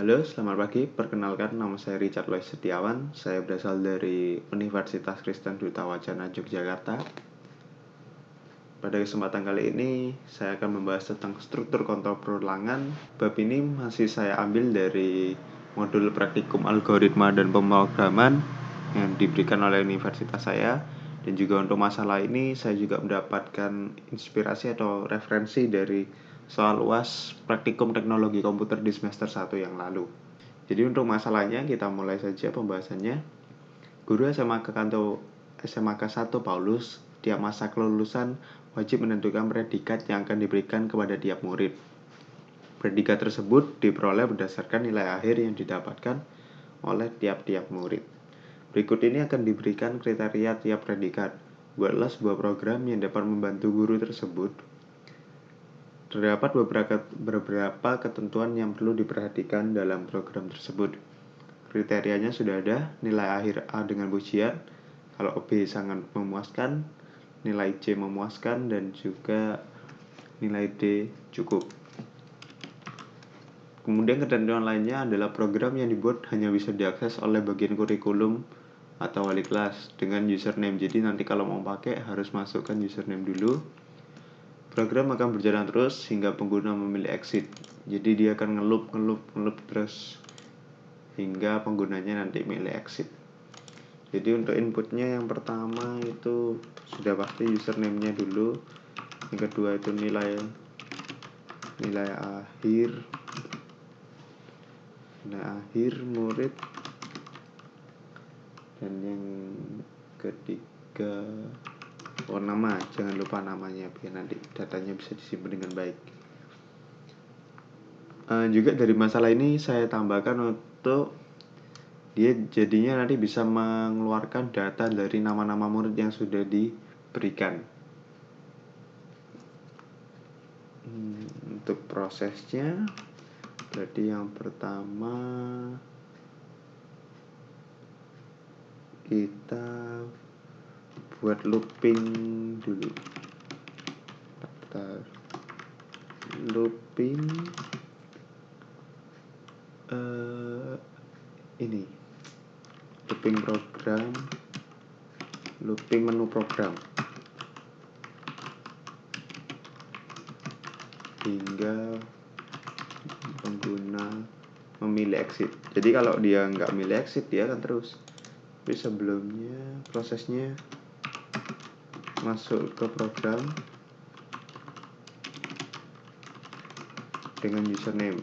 Halo, selamat pagi. Perkenalkan, nama saya Richard Lois Setiawan. Saya berasal dari Universitas Kristen Duta Wacana Yogyakarta. Pada kesempatan kali ini, saya akan membahas tentang struktur kontrol perulangan. Bab ini masih saya ambil dari modul praktikum algoritma dan pemrograman yang diberikan oleh universitas saya. Dan juga untuk masalah ini, saya juga mendapatkan inspirasi atau referensi dari soal UAS praktikum teknologi komputer di semester 1 yang lalu. Jadi untuk masalahnya kita mulai saja pembahasannya. Guru SMK 1 Paulus tiap masa kelulusan wajib menentukan predikat yang akan diberikan kepada tiap murid. Predikat tersebut diperoleh berdasarkan nilai akhir yang didapatkan oleh tiap-tiap murid. Berikut ini akan diberikan kriteria tiap predikat. Buatlah sebuah program yang dapat membantu guru tersebut. Terdapat beberapa ketentuan yang perlu diperhatikan dalam program tersebut. Kriterianya sudah ada, nilai akhir A dengan pujian, kalau B sangat memuaskan, nilai C memuaskan, dan juga nilai D cukup. Kemudian ketentuan lainnya adalah program yang dibuat hanya bisa diakses oleh bagian kurikulum atau wali kelas dengan username. Jadi nanti kalau mau pakai harus masukkan username dulu. Program akan berjalan terus hingga pengguna memilih exit. Jadi dia akan ngeloop terus hingga penggunanya nanti milih exit. Jadi untuk inputnya yang pertama itu sudah pasti username-nya dulu. Yang kedua itu nilai akhir murid. Dan yang ketiga nama, jangan lupa namanya biar nanti datanya bisa disimpan dengan baik. Juga dari masalah ini saya tambahkan untuk dia jadinya nanti bisa mengeluarkan data dari nama-nama murid yang sudah diberikan. Untuk prosesnya berarti yang pertama kita buat looping dulu. Looping looping menu program hingga pengguna memilih exit. Jadi kalau dia nggak milih exit dia akan terus. Tapi sebelumnya prosesnya masuk ke program dengan username.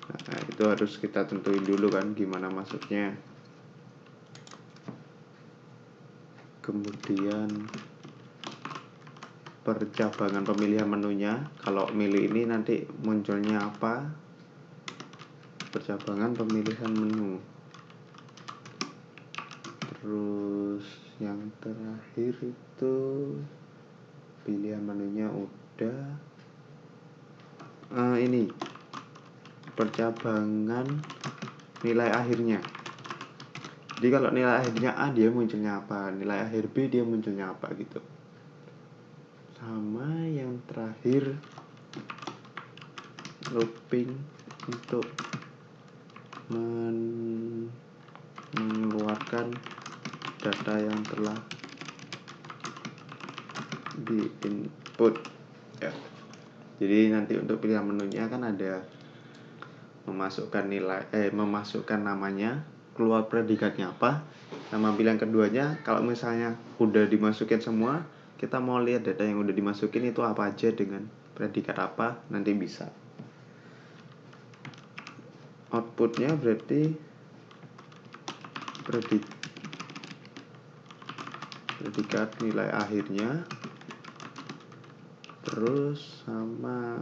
Nah, itu harus kita tentuin dulu kan gimana masuknya. Kemudian percabangan pemilihan menunya, kalau milih ini nanti munculnya apa, percabangan pemilihan menu. Terus yang terakhir itu pilihan menunya udah. Ini percabangan nilai akhirnya. Jadi kalau nilai akhirnya A dia munculnya apa, nilai akhir B dia munculnya apa gitu. Sama yang terakhir looping untuk mengeluarkan data yang telah di input ya. Jadi nanti untuk pilihan menunya kan ada memasukkan namanya, keluar predikatnya apa. Nama pilihan keduanya kalau misalnya udah dimasukin semua, kita mau lihat data yang udah dimasukin itu apa aja dengan predikat apa, nanti bisa. Outputnya berarti predikat nilai akhirnya, terus sama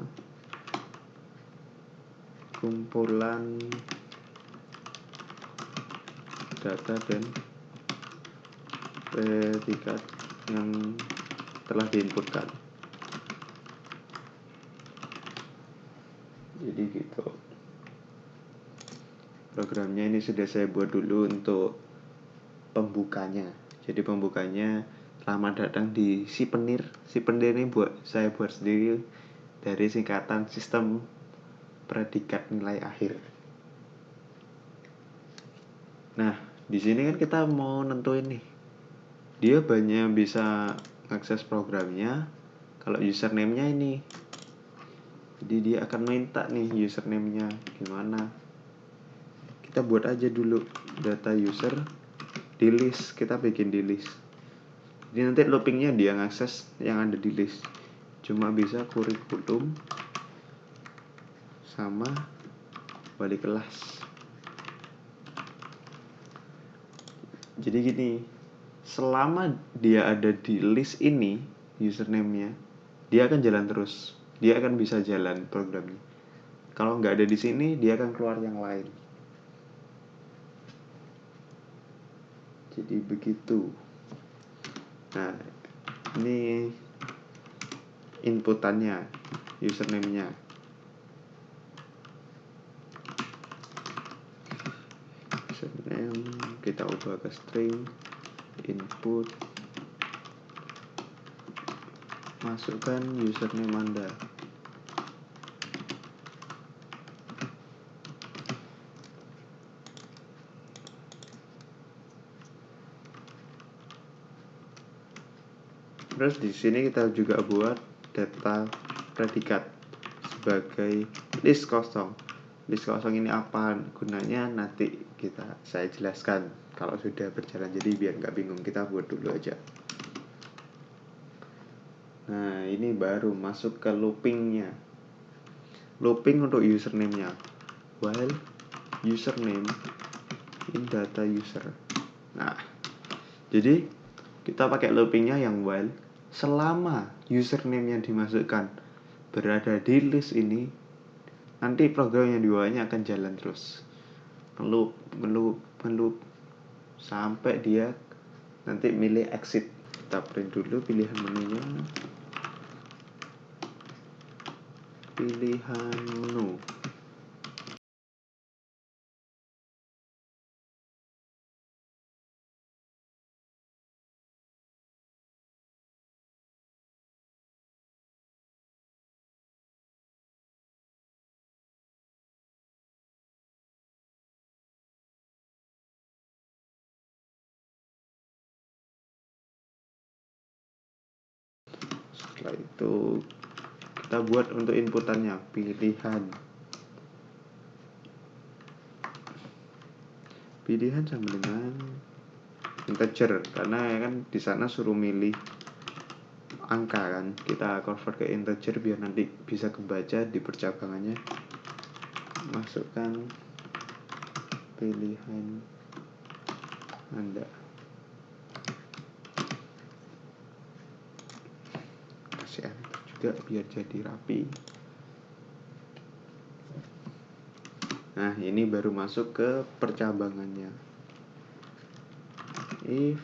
kumpulan data dan predikat yang telah diinputkan. Jadi gitu. Programnya ini sudah saya buat dulu untuk pembukanya. Jadi pembukanya selamat datang di Sipenir. Sipenir ini saya buat sendiri dari singkatan sistem predikat nilai akhir. Nah, di sini kan kita mau nentuin nih, dia banyak bisa akses programnya kalau username-nya ini. Jadi dia akan minta nih username-nya gimana. Kita buat aja dulu data user di list, kita bikin di list. Jadi nanti loopingnya dia ngakses yang ada di list. Cuma bisa kurikulum sama wali kelas. Jadi gini, selama dia ada di list ini username-nya, dia akan jalan terus. Dia akan bisa jalan programnya. Kalau nggak ada di sini, dia akan keluar yang lain. Jadi begitu. Nah, ini inputannya, username-nya. Username kita ubah ke string, input, masukkan username Anda. Terus di sini kita juga buat data predikat sebagai list kosong. List kosong ini apa gunanya nanti saya jelaskan kalau sudah berjalan, jadi biar nggak bingung kita buat dulu aja. Nah, ini baru masuk ke loopingnya. Looping untuk username-nya, while username in data user. Nah, jadi kita pakai loopingnya yang while selama username yang dimasukkan berada di list ini, nanti program yang di bawahnya akan jalan terus, meloop sampai dia nanti milih exit. Kita print dulu pilihan menunya, pilihan menu. Setelah itu kita buat untuk inputannya pilihan sama dengan integer, karena kan di sana suruh milih angka kan, kita convert ke integer biar nanti bisa kebaca di percabangannya. Masukkan pilihan Anda, kasih enter juga biar jadi rapi. Nah, ini baru masuk ke percabangannya. If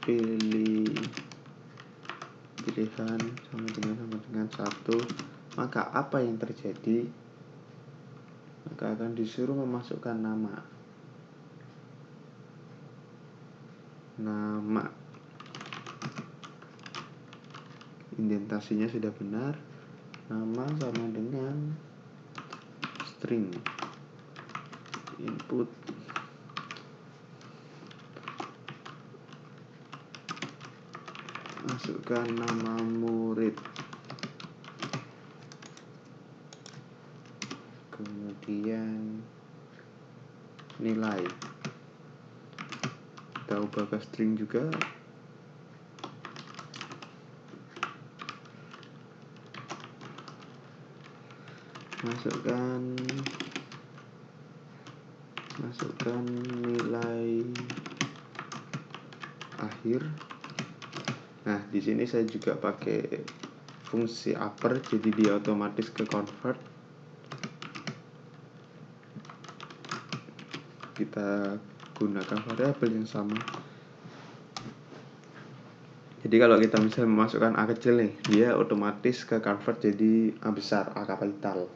pilihan sama dengan 1, maka apa yang terjadi? Maka akan disuruh memasukkan nama indentasinya sudah benar, nama sama dengan string, input masukkan nama murid, kemudian nilai kita ubah ke string juga. Masukkan nilai akhir. Nah, di sini saya juga pakai fungsi upper, jadi dia otomatis ke convert. Kita gunakan variabel yang sama. Jadi kalau kita misalnya memasukkan A kecil nih, dia otomatis ke convert jadi A besar, A kapital.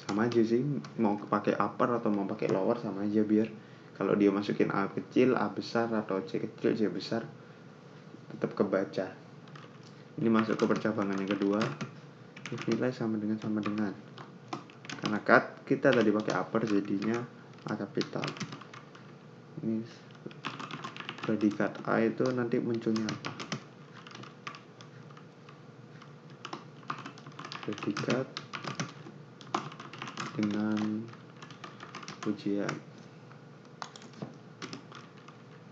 Sama aja sih, mau pakai upper atau mau pakai lower sama aja, biar kalau dia masukin A kecil, A besar, atau C kecil, C besar, tetap kebaca. Ini masuk ke percabangan yang kedua. Nilai sama dengan karena kita tadi pakai upper, jadinya A kapital. Ini predikat A itu nanti munculnya apa? Predikat dengan pujian.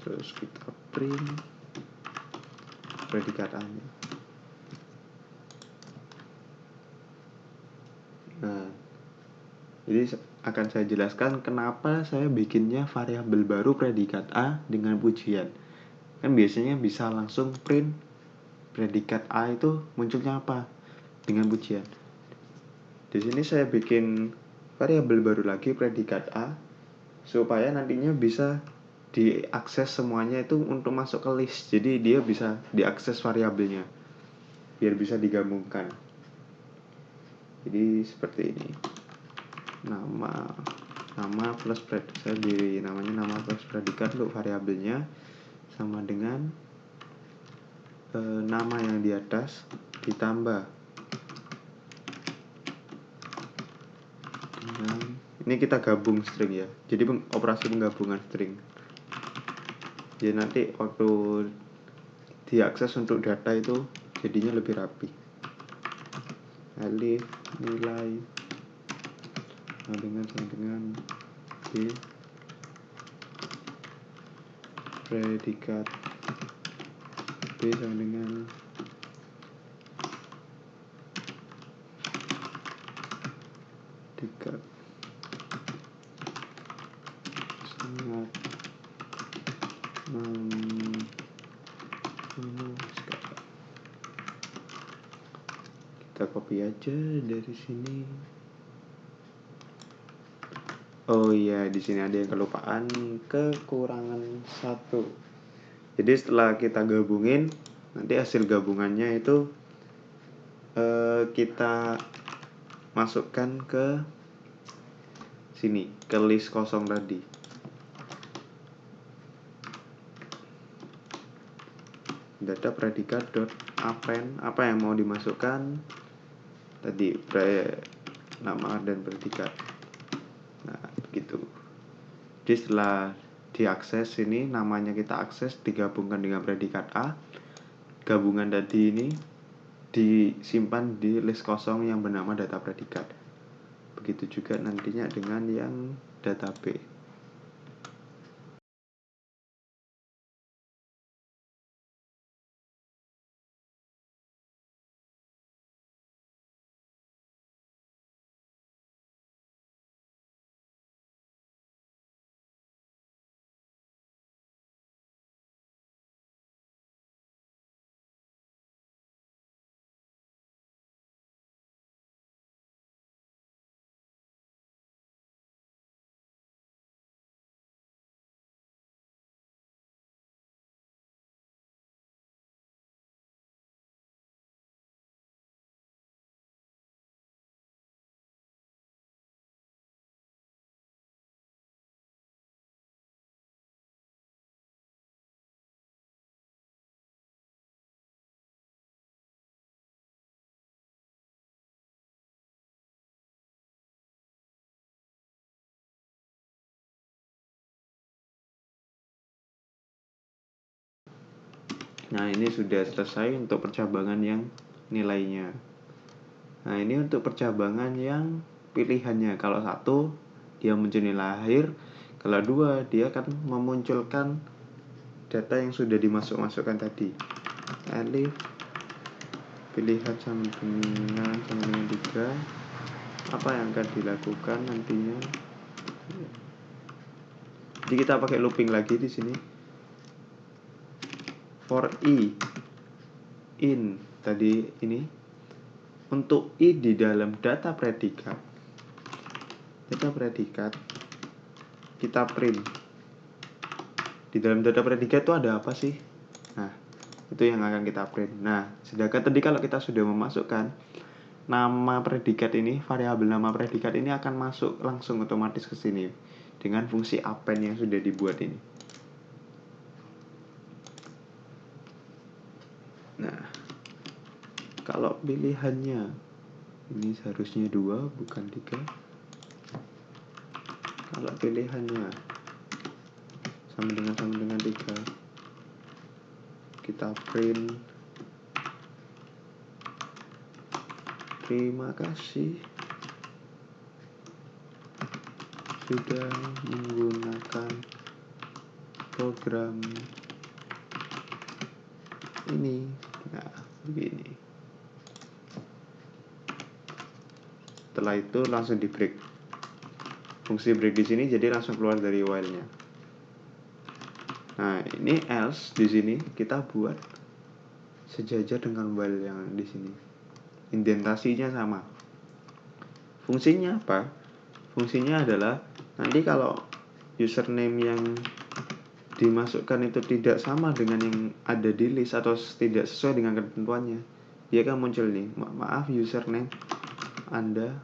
Terus kita print predikat A-nya. Nah, jadi akan saya jelaskan kenapa saya bikinnya variabel baru predikat A dengan pujian. Kan biasanya bisa langsung print predikat A itu munculnya apa dengan pujian. Di sini saya bikin variabel baru lagi predikat A supaya nantinya bisa diakses semuanya itu untuk masuk ke list. Jadi dia bisa diakses variabelnya biar bisa digabungkan. Jadi seperti ini. Nama plus predikat, saya beri namanya nama plus predikat untuk variabelnya sama dengan nama yang di atas ditambah dengan, ini kita gabung string ya, jadi operasi penggabungan string. Jadi nanti waktu diakses untuk data itu jadinya lebih rapi. Alif nilai sama dengan B predikat B sama dengan predikat sangat kita copy aja dari sini. Oh iya, di sini ada yang kelupaan, kekurangan 1. Jadi setelah kita gabungin, nanti hasil gabungannya itu kita masukkan ke sini, ke list kosong tadi. Data predikat dot append, apa yang mau dimasukkan tadi, nama dan predikat. Nah, begitu. Jadi setelah diakses ini, namanya kita akses, digabungkan dengan predikat A, gabungan tadi ini disimpan di list kosong yang bernama data predikat. Begitu juga nantinya dengan yang data B. Nah, ini sudah selesai untuk percabangan yang nilainya. Nah, ini untuk percabangan yang pilihannya. Kalau 1 dia muncul nilai akhir, kalau 2 dia akan memunculkan data yang sudah dimasukkan tadi. Alif pilihan sama dengan 3. Apa yang akan dilakukan nantinya? Jadi kita pakai looping lagi di sini. For i in tadi ini, untuk i di dalam data predikat kita print. Di dalam data predikat itu ada apa sih? Nah, itu yang akan kita print. Nah, sedangkan tadi kalau kita sudah memasukkan nama predikat ini, variabel nama predikat ini akan masuk langsung otomatis ke sini dengan fungsi append yang sudah dibuat ini. Nah, kalau pilihannya ini seharusnya 2 bukan 3. Kalau pilihannya sama dengan 3, kita print. Terima kasih sudah menggunakan program ini. Nah, begini. Setelah itu langsung di break. Fungsi break di sini jadi langsung keluar dari while-nya. Nah, ini else di sini kita buat sejajar dengan while yang di sini. Indentasinya sama. Fungsinya apa? Fungsinya adalah nanti kalau username yang dimasukkan itu tidak sama dengan yang ada di list atau tidak sesuai dengan ketentuannya, dia akan muncul nih, maaf username Anda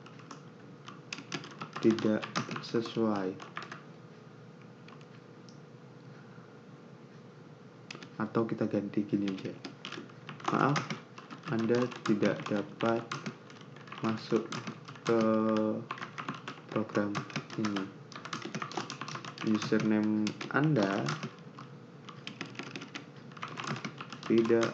tidak sesuai, atau kita ganti gini aja, maaf Anda tidak dapat masuk ke program ini, username Anda tidak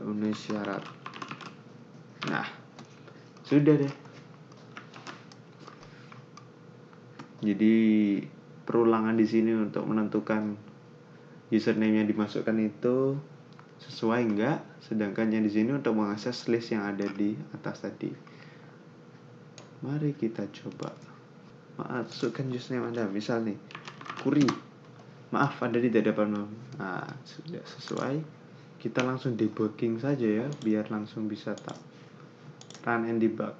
memenuhi syarat. Nah, sudah deh. Jadi perulangan di sini untuk menentukan username yang dimasukkan itu sesuai enggak, sedangkan yang di sini untuk mengakses list yang ada di atas tadi. Mari kita coba. Masukkan username Anda, misal nih, Kuri. Maaf, Anda tidak dapat. Nah, sudah sesuai. Kita langsung debugging saja ya, biar langsung bisa run and debug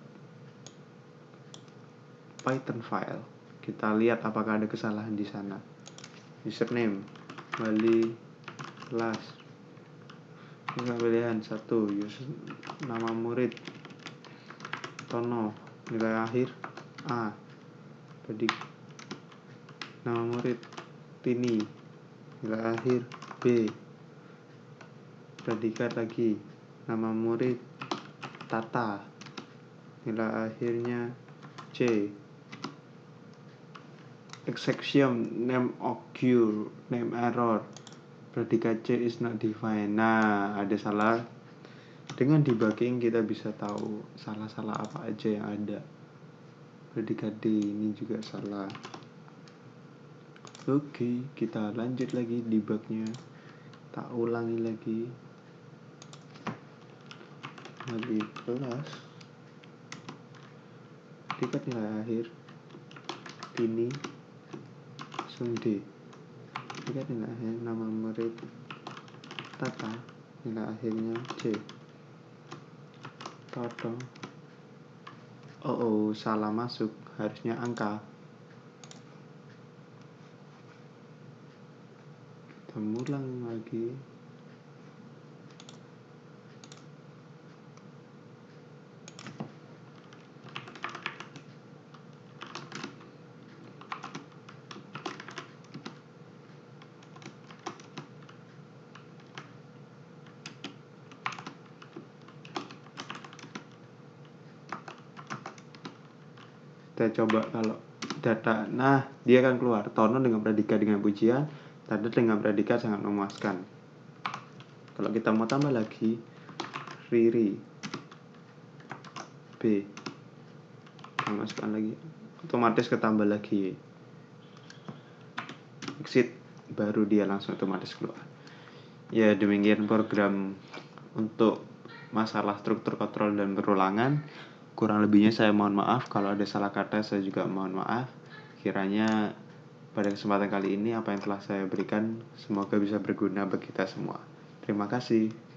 Python file. Kita lihat apakah ada kesalahan di sana. Username Bali kelas. Pilihan 1, nama murid Tono, nilai akhir A. Nama murid Tini, nilai akhir B. Predikat lagi, nama murid Tata, nilai akhirnya C. Exception name occur, name error, predikat C is not defined. Nah, ada salah. Dengan debugging kita bisa tahu salah-salah apa aja yang ada. Predikat D ini juga salah. Oke, kita lanjut lagi debugnya. Tak ulangi lagi. Bagi kelas. Predikat nilai akhir ini D. Predikat nilai akhir nama murid Tata, nilai akhirnya C. Toto. Oh, salah masuk, harusnya angka. Kita ulang lagi. Kita coba kalau data, nah dia akan keluar Tono dengan predikat dengan pujian, Tanda dengan predikat sangat memuaskan. Kalau kita mau tambah lagi Riri B, kita masukkan lagi, otomatis ketambah lagi, exit, baru dia langsung otomatis keluar. Ya, demikian program untuk masalah struktur kontrol dan perulangan. Kurang lebihnya saya mohon maaf, kalau ada salah kata saya juga mohon maaf. Kiranya pada kesempatan kali ini apa yang telah saya berikan semoga bisa berguna bagi kita semua. Terima kasih.